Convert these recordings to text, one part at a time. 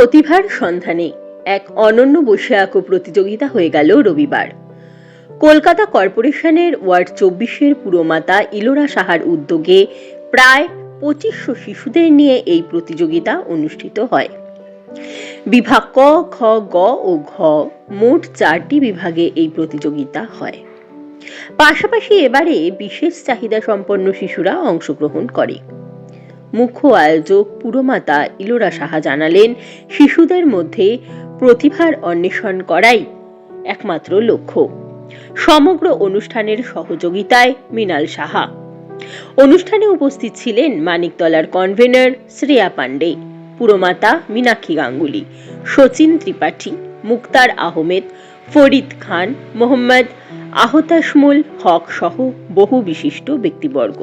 প্রতিভার সন্ধানে এক অনন্য বসে আঁকো প্রতিযোগিতা হয়ে গেল রবিবার। কলকাতা কর্পোরেশনের ওয়ার্ড 24-এর পুরমাতা ইলোরা সাহার উদ্যোগে প্রায় 2500 শিশুদের নিয়ে এই প্রতিযোগিতা অনুষ্ঠিত হয়। বিভাগ ক, খ, গ ও ঘ মোট 4টি বিভাগে এই প্রতিযোগিতা হয়। পাশাপাশি এবারে বিশেষ চাহিদা সম্পন্ন শিশুরা অংশগ্রহণ করে। মুখ্য আয়োজক পুরমাতা ইলোরা সাহা জানালেন, শিশুদের মধ্যে প্রতিভার অন্বেষণ করাই একমাত্র লক্ষ্য। সমগ্র অনুষ্ঠানের সহযোগিতায় মৃণাল সাহা। অনুষ্ঠানে উপস্থিত ছিলেন মানিকতলার কনভেনর শ্রেয়া পান্ডে, পুরমাতা মীনাক্ষী গাঙ্গুলি, শচীন ত্রিপাঠী, মুক্তার আহমেদ, ফরিদ খান, মোহাম্মদ আহতাসমুল হক সহ বহু বিশিষ্ট ব্যক্তিবর্গ।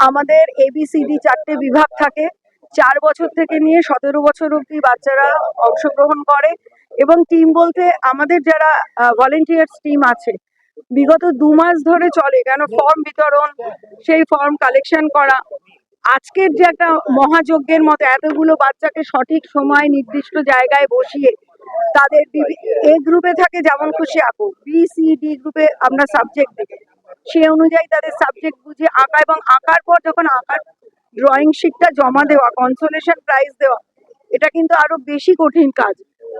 আমাদের ABCD 4টে বিভাগ থাকে। 4 বছর থেকে নিয়ে 17 বছর অবধি বাচ্চারা অংশগ্রহণ করে এবং টিম বলতে আমাদের যারা ভলেন্টিয়ার্স টিম আছে, বিগত 2 মাস ধরে চলে। কেন ফর্ম বিতরণ, সেই ফর্ম কালেকশন করা, আজকের যে একটা মহাযজ্ঞের মতো এতগুলো বাচ্চাকে সঠিক সময় নির্দিষ্ট জায়গায় বসিয়ে তাদের A গ্রুপে থাকে যেমন খুশি আঁকো, BCD গ্রুপে আমরা সাবজেক্ট দিই, সে অনুযায়ী তাদের সাবজেক্ট বুঝে আঁকা এবং আঁকার পর যখন আঁকার ড্রয়িং শিটটা জমা দেওয়া, কনসোলেশন প্রাইজ দেওয়া, এটা কিন্তু আরো বেশি কঠিন কাজ।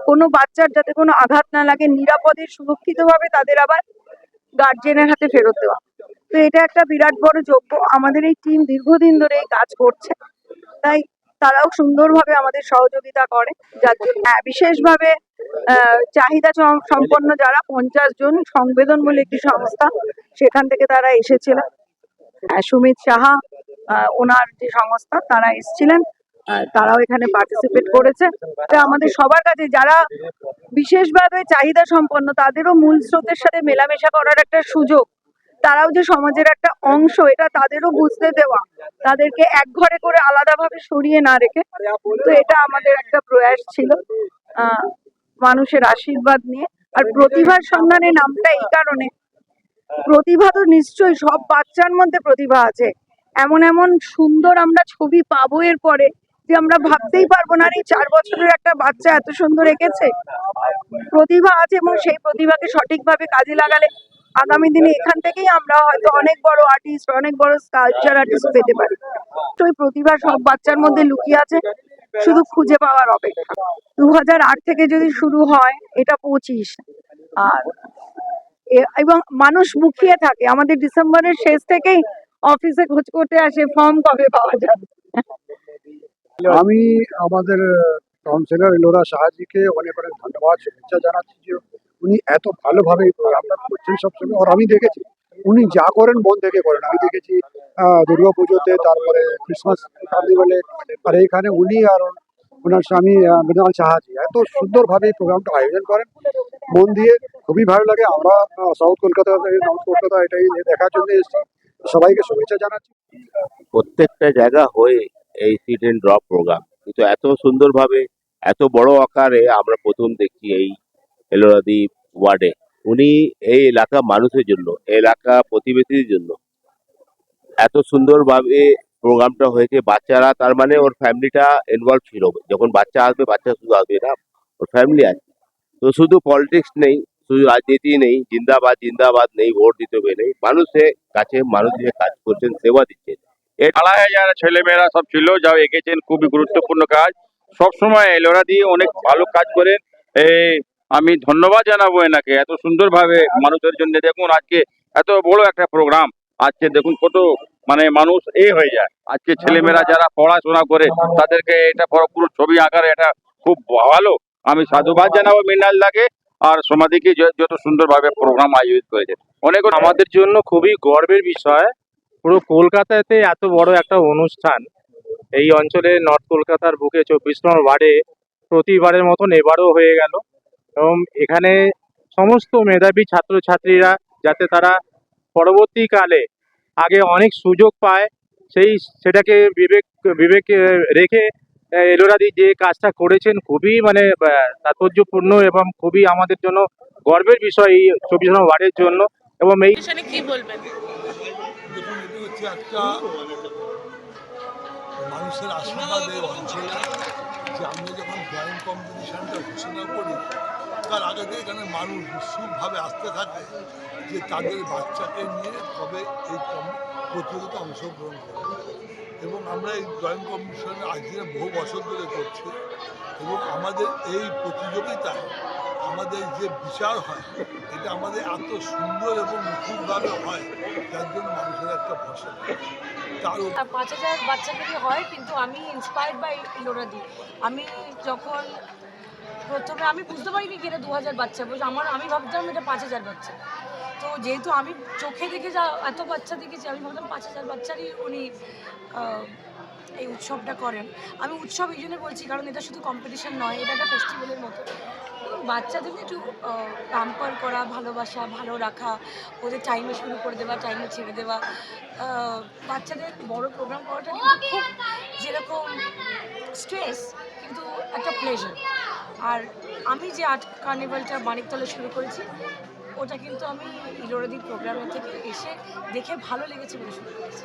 কোনো বাচ্চার যাতে কোনো আঘাত না লাগে, নিরাপদে সুরক্ষিতভাবে তাদের আবার গার্জেনের হাতে ফেরত দেওয়া। তো এটা একটা বিরাট বড় যজ্ঞ। আমাদের এই টিম দীর্ঘদিন ধরে এই কাজ করছে, তাই তারাও সুন্দরভাবে আমাদের সহযোগিতা করে। যার জন্য বিশেষভাবে চাহিদা সম্পন্ন যারা 50 জন সংবেদন বলে একটি সংস্থা, সেখান থেকে তারা এসেছিলেন। সুমিত সাহা ওনার যে সংস্থা, তারা এসেছিলেন, তারাও এখানে পার্টিসিপেট করেছে। আমাদের সবার কাছে যারা বিশেষভাবে চাহিদা সম্পন্ন, তাদেরও মূল স্রোতের সাথে মেলামেশা করার একটা সুযোগ, তারাও যে সমাজের একটা অংশ, এটা তাদেরও বুঝতে দেওয়া, তাদেরকে এক ঘরে করে আলাদাভাবে সরিয়ে না রেখে। তো এটা আমাদের একটা প্রয়াস ছিল, মানুষের আশীর্বাদ নিয়ে। আর প্রতিভার সন্ধানে নামটা এই কারণে, প্রতিভা তো নিশ্চয়ই সব বাচ্চার মধ্যে প্রতিভা আছে। এমন এমন সুন্দর আমরা ছবি পাবো এর পরে যে আমরা ভাবতেই পারবো না, এই 4 বছরের একটা বাচ্চা এত সুন্দর এঁকেছে। প্রতিভা আছে এবং সেই প্রতিভাকে সঠিকভাবে কাজে লাগালে আগামী দিনে এখান থেকেই আমরা হয়তো অনেক বড় আর্টিস্ট, অনেক বড় স্কাল্পচার আর্টিস্ট পেতে পারি। তো এই প্রতিভা সব বাচ্চার মধ্যে লুকিয়ে আছে, শুধু খুঁজে পাওয়ার অপেক্ষা। 2008 থেকে যদি শুরু হয়, এটা 25, আর এবং মানুষ মুখিয়ে থাকে। আমাদের ডিসেম্বরের শেষ থেকেই অফিসে খোঁজ করতে আসে ফর্ম কবে পাওয়া যাবে। আমি আমাদের কাউন্সিলর ইলোরা সাহাজিকে অনেক অনেক ধন্যবাদ, শুভেচ্ছা জানাচ্ছি যে উনি এত ভালোভাবে এই প্রোগ্রামটা করছেন সবসময়। আর আমি দেখেছি উনি যা করেন মন থেকে করেন। আমি দেখেছি দুর্গা পুজোতে, তারপরে ক্রিসমাস কার্নিভালে, আর এইখানে উনি আর ওনার স্বামী মৃণাল সাহাজি এত সুন্দরভাবে এই প্রোগ্রামটা আয়োজন করেন মন দিয়ে। খুবই ভালো লাগে। আমরা সাউথ কলকাতা, নর্থ কলকাতা এটাই দেখার জন্য এসেছি। সবাইকে শুভেচ্ছা জানাচ্ছি। প্রত্যেকটা জায়গা হয়ে এই সিট এন্ড ড্রপ প্রোগ্রাম, কিন্তু এত সুন্দরভাবে এত বড় আকারে আমরা প্রথম দেখছি এই এলোরাদ্বীপ ওয়ার্ডে। উনি এই এলাকা মানুষের জন্য, এলাকা প্রতিবেশীদের জন্য এত সুন্দরভাবে প্রোগ্রামটা হয়েছে। বাচ্চারা, তার মানে ওর ফ্যামিলিটা ইনভলভ ছিল। যখন বাচ্চা আসবে, বাচ্চা শুধু আসবে না, ওর ফ্যামিলি আছে। তো শুধু পলিটিক্স নেই, শুধু রাজনীতি নেই, জিন্দাবাদ জিন্দাবাদ নেই, ভোট দিতে হবে নেই, মানুষের কাছে মানুষের কাজ করছেন, সেবা দিচ্ছেন। পাড়ায় যারা ছেলেমেয়েরা সব ছিল, যা এঁকেছেন, খুবই গুরুত্বপূর্ণ কাজ। সবসময় এলোরা দিয়ে অনেক ভালো কাজ করেন। আমি ধন্যবাদ জানাবো এনাকে, এত সুন্দরভাবে মানুষের জন্য। দেখুন আজকে এত বড় একটা প্রোগ্রাম, আজকে দেখুন কত মানুষ হয়ে যায়। আজকে ছেলেমেয়েরা যারা পড়াশোনা করে, তাদেরকে এটা পুরো ছবি আকারে, এটা খুব ভালো। আমি সাধুবাদ জানাবো মৃণালদাকে আর সমাধিকে, যত সুন্দরভাবে প্রোগ্রাম আয়োজিত করেছে। অনেক আমাদের জন্য খুবই গর্বের বিষয়। পুরো কলকাতাতে এত বড় একটা অনুষ্ঠান এই অঞ্চলে, নর্থ কলকাতার বুকে 24 নম্বর ওয়ার্ডে প্রতিবারের মতন এবারও হয়ে গেল। এবং এখানে সমস্ত মেধাবী ছাত্রছাত্রীরা যাতে তারা পরবর্তীকালে আগে অনেক সুযোগ পায়, সেটাকে বিবেক রেখে এলোরাদি যে কাজটা করেছেন খুবই তাৎপর্যপূর্ণ এবং খুবই আমাদের জন্য গর্বের বিষয় এই 24 নম্বর ওয়ার্ডের জন্য। এবং এই এখানে কি বলবেন? দেখুন, এটা হচ্ছে একটা মানুষের আশীর্বাদ এই অঞ্চলে, যে আমরা যখন ড্রয়িং কম্পিটিশনটা ঘোষণা করি তার আগে থেকে এখানে মানুষ উৎসুকভাবে আসতে থাকে যে তাদের বাচ্চাকে নিয়ে কবে এই প্রতিযোগিতা অংশগ্রহণ করবে। এবং আমরা এই ড্রয়িং কম্পিটিশন আজ দিনে বহু বছর ধরে করছি, এবং আমাদের এই প্রতিযোগিতায় আমাদের যে বিচার হয় এটা আমাদের এত সুন্দর এবং নিখুঁতভাবে হয়, যার জন্য মানুষের একটা ভরসা থাকে। তার 5000 বাচ্চাকে দিয়ে হয়, কিন্তু আমি ইন্সপায়ার্ড বাই ইলোরাদি। আমি যখন প্রথমে আমি বুঝতে পারিনি কি এটা 2000 বাচ্চা, আমি ভাবতাম এটা 5000 বাচ্চা। তো যেহেতু আমি চোখে দেখে যা এত বাচ্চা দেখেছি, আমি ভাবতাম 5000 বাচ্চারই উনি এই উৎসবটা করেন। আমি উৎসব এই জন্য বলছি কারণ এটা শুধু কম্পিটিশন নয়, এটা একটা ফেস্টিভ্যালের মতো। বাচ্চাদের একটু প্যাম্পার করা, ভালোবাসা, ভালো রাখা, ওদের টাইমে শুরু করে দেওয়া, টাইমে ছেড়ে দেওয়া। বাচ্চাদের বড় প্রোগ্রাম করাটা কিন্তু খুব যেরকম স্ট্রেস, কিন্তু একটা প্লেজার। আর আমি যে আর্ট কার্নিভালটা মানিকতলা শুরু করেছি, ওটা কিন্তু আমি ইলোরাদির প্রোগ্রামের থেকে এসে দেখে ভালো লেগেছে বলে শুরু করেছি।